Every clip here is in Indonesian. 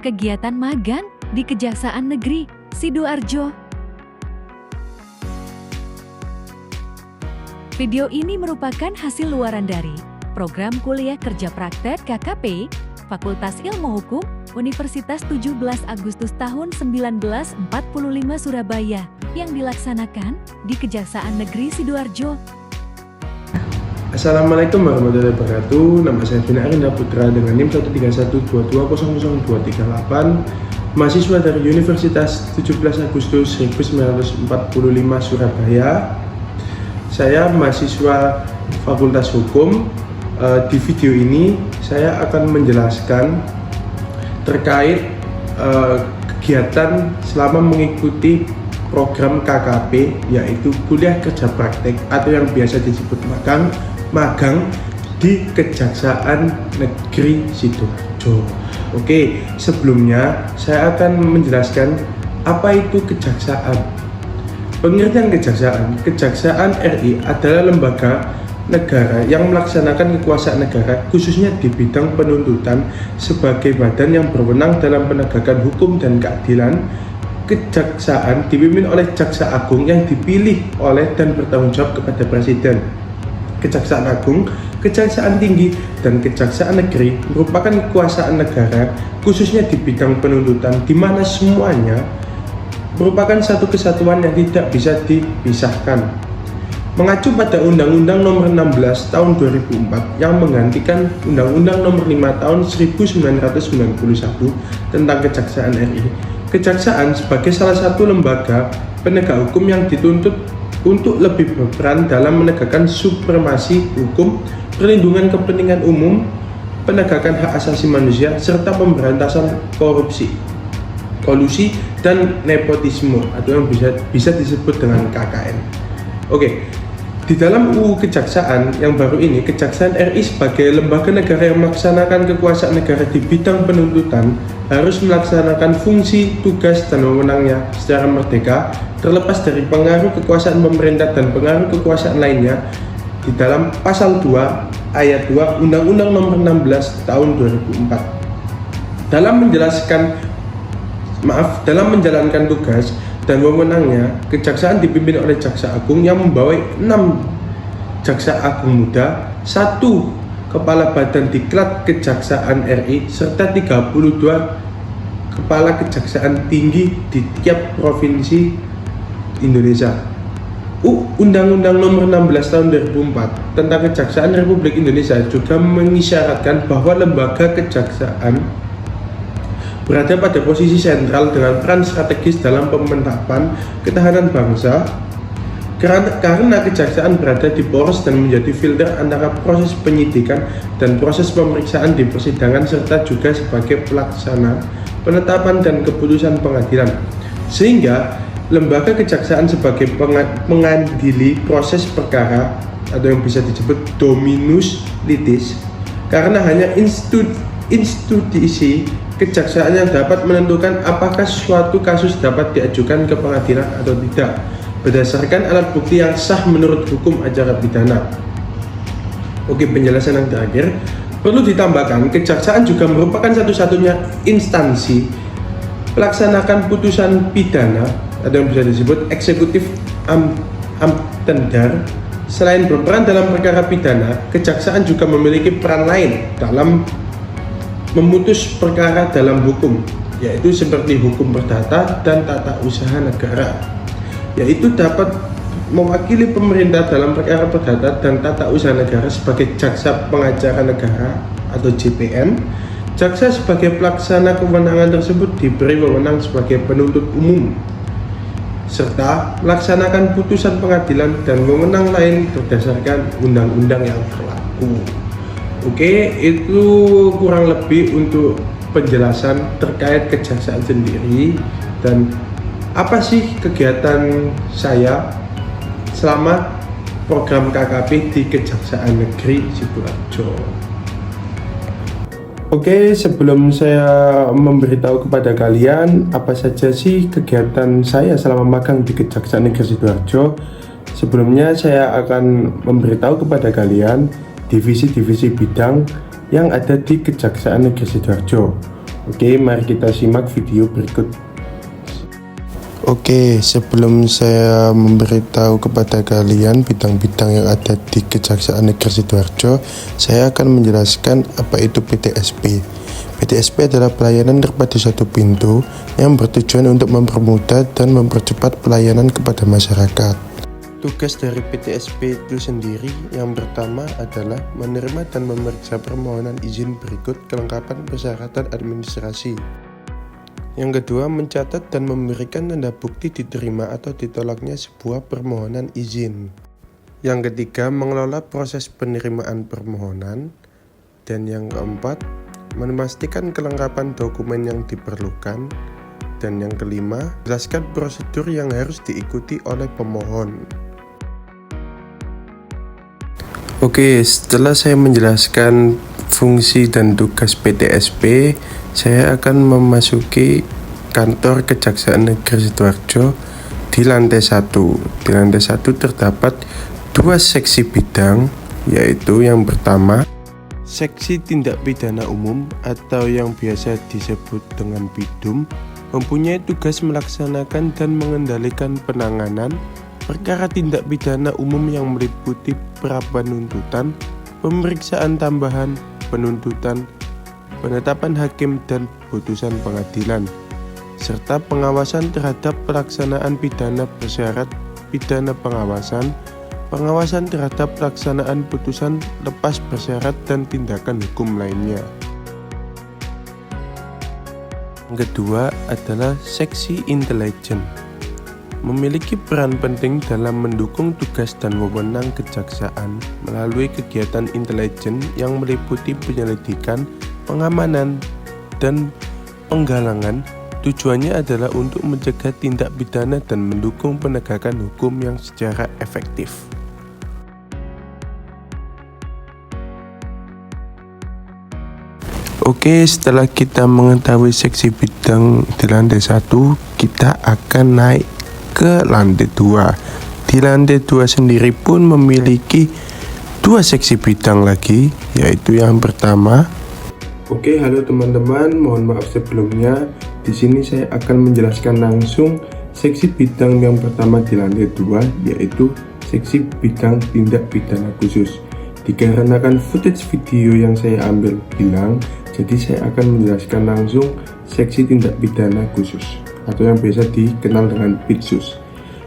kegiatan magang di Kejaksaan Negeri Sidoarjo. Video ini merupakan hasil luaran dari Program Kuliah Kerja Praktek KKP, Fakultas Ilmu Hukum, Universitas 17 Agustus tahun 1945 Surabaya, yang dilaksanakan di Kejaksaan Negeri Sidoarjo. Assalamualaikum warahmatullahi wabarakatuh. Nama saya Vina Arinda Putra dengan NIM 13122000238, mahasiswa dari Universitas 17 Agustus 1945 Surabaya. Saya mahasiswa Fakultas Hukum. Di video ini saya akan menjelaskan terkait kegiatan selama mengikuti program KKP, yaitu Kuliah Kerja Praktek atau yang biasa disebut magang di Kejaksaan Negeri Sidoarjo. Oke, sebelumnya saya akan menjelaskan apa itu kejaksaan. Pengertian kejaksaan. Kejaksaan RI adalah lembaga negara yang melaksanakan kekuasaan negara khususnya di bidang penuntutan sebagai badan yang berwenang dalam penegakan hukum dan keadilan. Kejaksaan dipimpin oleh Jaksa Agung yang dipilih oleh dan bertanggung jawab kepada Presiden. Kejaksaan Agung, Kejaksaan Tinggi, dan Kejaksaan Negeri merupakan kekuasaan negara khususnya di bidang penuntutan, di mana semuanya merupakan satu kesatuan yang tidak bisa dipisahkan. Mengacu pada Undang-Undang Nomor 16 Tahun 2004 yang menggantikan Undang-Undang Nomor 5 Tahun 1991 tentang Kejaksaan RI, Kejaksaan sebagai salah satu lembaga penegak hukum yang dituntut untuk lebih berperan dalam menegakkan supremasi hukum, perlindungan kepentingan umum, penegakan hak asasi manusia, serta pemberantasan korupsi, kolusi, dan nepotisme atau yang bisa disebut dengan KKN. Oke, di dalam UU Kejaksaan yang baru ini, Kejaksaan RI sebagai lembaga negara yang melaksanakan kekuasaan negara di bidang penuntutan harus melaksanakan fungsi, tugas, dan wewenangnya secara merdeka, terlepas dari pengaruh kekuasaan pemerintah dan pengaruh kekuasaan lainnya di dalam Pasal 2 Ayat 2 Undang-Undang Nomor 16 Tahun 2004. Dalam menjalankan tugas dan wewenangnya, kejaksaan dipimpin oleh Jaksa Agung yang membawai 6 Jaksa Agung muda, 1 Kepala Badan Diklat Kejaksaan RI, serta 32 Kepala Kejaksaan Tinggi di tiap provinsi Indonesia. Undang-Undang Nomor 16 Tahun 2004 tentang Kejaksaan Republik Indonesia juga mengisyaratkan bahwa lembaga kejaksaan berada pada posisi sentral dengan peran strategis dalam pemantapan ketahanan bangsa, karena kejaksaan berada di poros dan menjadi filter antara proses penyidikan dan proses pemeriksaan di persidangan, serta juga sebagai pelaksana penetapan dan keputusan pengadilan, sehingga lembaga kejaksaan sebagai pengadili proses perkara atau yang bisa disebut dominus litis, karena hanya institusi kejaksaan yang dapat menentukan apakah suatu kasus dapat diajukan ke pengadilan atau tidak berdasarkan alat bukti yang sah menurut hukum acara pidana. Oke, penjelasan yang terakhir perlu ditambahkan, kejaksaan juga merupakan satu-satunya instansi pelaksanakan putusan pidana atau yang bisa disebut eksekutif amtendar. Selain berperan dalam perkara pidana, kejaksaan juga memiliki peran lain dalam memutus perkara dalam hukum, yaitu seperti hukum perdata dan tata usaha negara, yaitu dapat mewakili pemerintah dalam perkara perdata dan tata usaha negara sebagai jaksa pengacara negara atau JPN. Jaksa sebagai pelaksana kewenangan tersebut diberi wewenang sebagai penuntut umum serta melaksanakan putusan pengadilan dan wewenang lain berdasarkan undang-undang yang berlaku. Oke, itu kurang lebih untuk penjelasan terkait kejaksaan sendiri dan apa sih kegiatan saya selama program KKP di Kejaksaan Negeri Sidoarjo. Oke, sebelum saya memberitahu kepada kalian apa saja sih kegiatan saya selama magang di Kejaksaan Negeri Sidoarjo, sebelumnya saya akan memberitahu kepada kalian divisi-divisi bidang yang ada di Kejaksaan Negeri Sidoarjo. Oke, mari kita simak video berikut. Oke, sebelum saya memberitahu kepada kalian bidang-bidang yang ada di Kejaksaan Negeri Sidoarjo, saya akan menjelaskan apa itu PTSP. PTSP adalah pelayanan terpadu satu pintu yang bertujuan untuk mempermudah dan mempercepat pelayanan kepada masyarakat. Tugas dari PTSP itu sendiri yang pertama adalah menerima dan memeriksa permohonan izin berikut kelengkapan persyaratan administrasi. Yang kedua, mencatat dan memberikan tanda bukti diterima atau ditolaknya sebuah permohonan izin. Yang ketiga, mengelola proses penerimaan permohonan. Dan yang keempat, memastikan kelengkapan dokumen yang diperlukan. Dan yang kelima, jelaskan prosedur yang harus diikuti oleh pemohon. Oke, setelah saya menjelaskan fungsi dan tugas PTSP, saya akan memasuki kantor Kejaksaan Negeri Sidoarjo di lantai 1. Di lantai 1 terdapat 2 seksi bidang, yaitu yang pertama, Seksi Tindak Pidana Umum atau yang biasa disebut dengan BIDUM, mempunyai tugas melaksanakan dan mengendalikan penanganan perkara tindak pidana umum yang meliputi pra-penuntutan, pemeriksaan tambahan, penuntutan, penetapan hakim dan putusan pengadilan, serta pengawasan terhadap pelaksanaan pidana bersyarat, pidana pengawasan, pengawasan terhadap pelaksanaan putusan lepas bersyarat dan tindakan hukum lainnya. Yang kedua adalah Seksi Intelijen, memiliki peran penting dalam mendukung tugas dan wewenang kejaksaan melalui kegiatan intelijen yang meliputi penyelidikan, pengamanan, dan penggalangan. Tujuannya adalah untuk mencegah tindak pidana dan mendukung penegakan hukum yang secara efektif. Oke, setelah kita mengetahui seksi bidang di lantai 1, kita akan naik ke lantai 2. Di lantai 2 sendiri pun memiliki 2 seksi bidang lagi, yaitu yang pertama. Oke, halo teman-teman, mohon maaf sebelumnya. Di sini saya akan menjelaskan langsung seksi bidang yang pertama di lantai 2, yaitu seksi bidang tindak pidana khusus. Dikarenakan footage video yang saya ambil hilang, jadi saya akan menjelaskan langsung seksi tindak pidana khusus atau yang biasa dikenal dengan PIDSUS.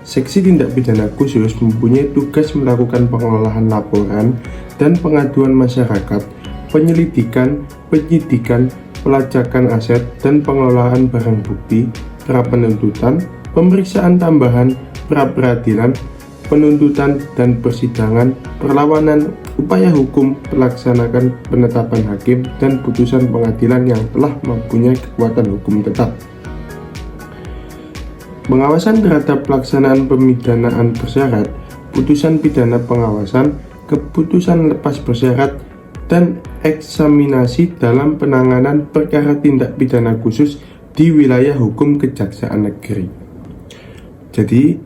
Seksi tindak pidana khusus mempunyai tugas melakukan pengelolaan laporan dan pengaduan masyarakat, penyelidikan, penyidikan, pelacakan aset, dan pengelolaan barang bukti, pra-penuntutan, pemeriksaan tambahan, pra-peradilan, penuntutan dan persidangan, perlawanan, upaya hukum, pelaksanakan penetapan hakim, dan putusan pengadilan yang telah mempunyai kekuatan hukum tetap. Pengawasan terhadap pelaksanaan pemidanaan bersyarat, putusan pidana pengawasan, keputusan lepas bersyarat, dan eksaminasi dalam penanganan perkara tindak pidana khusus di wilayah hukum Kejaksaan Negeri. Jadi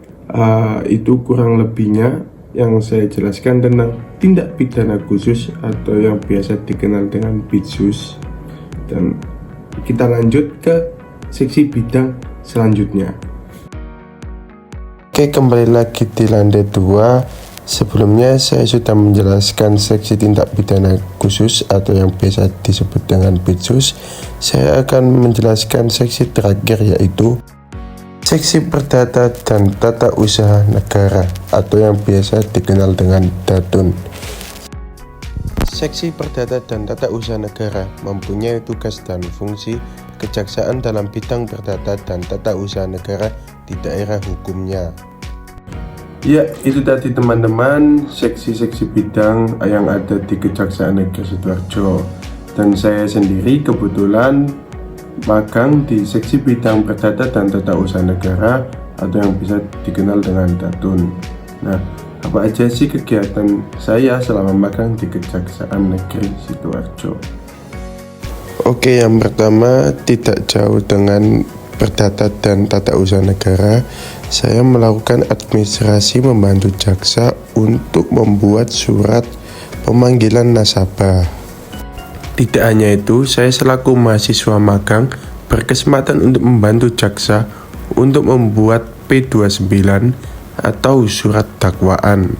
itu kurang lebihnya yang saya jelaskan tentang tindak pidana khusus atau yang biasa dikenal dengan PIDSUS. Dan kita lanjut ke seksi bidang selanjutnya. Oke, kembali lagi di lantai 2. Sebelumnya saya sudah menjelaskan seksi tindak pidana khusus atau yang biasa disebut dengan PIDSUS. Saya akan menjelaskan seksi terakhir, yaitu Seksi Perdata dan Tata Usaha Negara atau yang biasa dikenal dengan DATUN. Seksi Perdata dan Tata Usaha Negara mempunyai tugas dan fungsi kejaksaan dalam bidang perdata dan tata usaha negara di daerah hukumnya. Ya, itu tadi teman-teman seksi-seksi bidang yang ada di Kejaksaan Negeri Sidoarjo. Dan saya sendiri kebetulan magang di seksi bidang perdata dan tata usaha negara atau yang bisa dikenal dengan DATUN. Nah, apa aja sih kegiatan saya selama magang di Kejaksaan Negeri Sidoarjo? Oke, yang pertama, tidak jauh dengan perdata dan tata usaha negara, saya melakukan administrasi membantu jaksa untuk membuat surat pemanggilan nasabah. Tidak hanya itu, saya selaku mahasiswa magang berkesempatan untuk membantu jaksa untuk membuat P29 atau surat dakwaan.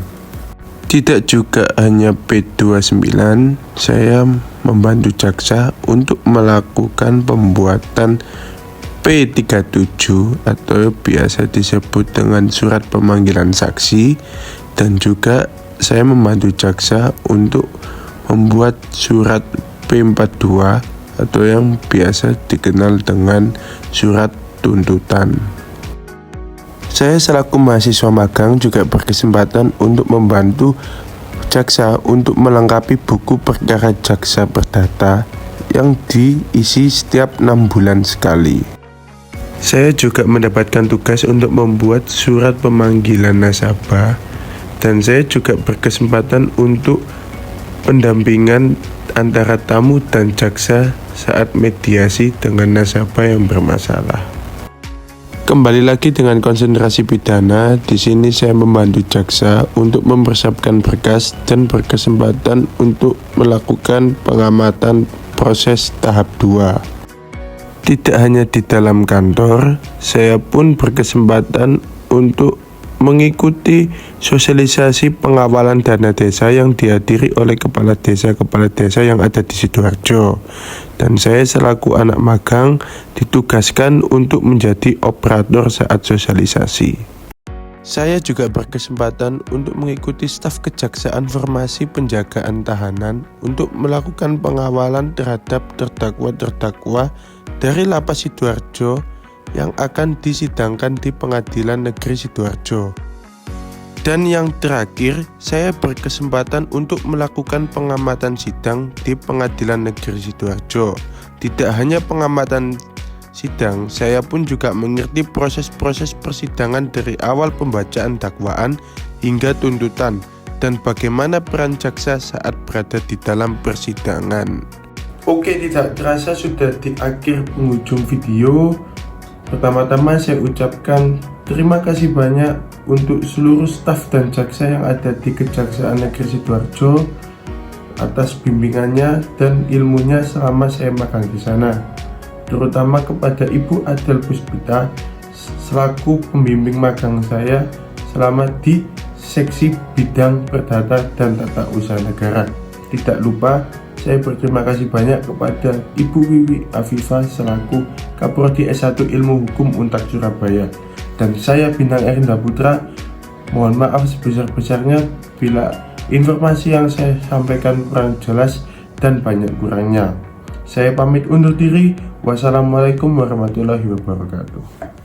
Tidak juga hanya P29, saya membantu jaksa untuk melakukan pembuatan P37 atau biasa disebut dengan surat pemanggilan saksi, dan juga saya membantu jaksa untuk membuat surat P42 atau yang biasa dikenal dengan surat tuntutan. Saya selaku mahasiswa magang juga berkesempatan untuk membantu jaksa untuk melengkapi buku perkara jaksa perdata yang diisi setiap 6 bulan sekali. Saya juga mendapatkan tugas untuk membuat surat pemanggilan nasabah, dan saya juga berkesempatan untuk pendampingan antara tamu dan jaksa saat mediasi dengan nasabah yang bermasalah. Kembali lagi dengan konsentrasi pidana, di sini saya membantu jaksa untuk mempersiapkan berkas dan berkesempatan untuk melakukan pengamatan proses tahap 2. Tidak hanya di dalam kantor, saya pun berkesempatan untuk mengikuti sosialisasi pengawalan dana desa yang dihadiri oleh kepala desa yang ada di Sidoarjo. Dan saya selaku anak magang ditugaskan untuk menjadi operator saat sosialisasi. Saya juga berkesempatan untuk mengikuti staf kejaksaan formasi penjagaan tahanan untuk melakukan pengawalan terhadap terdakwa-terdakwa dari Lapas Sidoarjo yang akan disidangkan di Pengadilan Negeri Sidoarjo. Dan yang terakhir, saya berkesempatan untuk melakukan pengamatan sidang di Pengadilan Negeri Sidoarjo. Tidak hanya pengamatan sidang, saya pun juga mengerti proses-proses persidangan dari awal pembacaan dakwaan hingga tuntutan, dan bagaimana peran jaksa saat berada di dalam persidangan. Oke, tidak terasa sudah di akhir penghujung video. Pertama-tama saya ucapkan terima kasih banyak untuk seluruh staf dan jaksa yang ada di Kejaksaan Negeri Sidoarjo atas bimbingannya dan ilmunya selama saya magang di sana. Terutama kepada Ibu Adel Puspita selaku pembimbing magang saya selama di seksi bidang perdata dan tata usaha negara. Tidak lupa saya berterima kasih banyak kepada Ibu Wiwi Afifah selaku Kaprodi S1 Ilmu Hukum Untak Surabaya. Dan saya Bintang Erinda Putra, mohon maaf sebesar-besarnya bila informasi yang saya sampaikan kurang jelas dan banyak kurangnya. Saya pamit undur diri. Wassalamualaikum warahmatullahi wabarakatuh.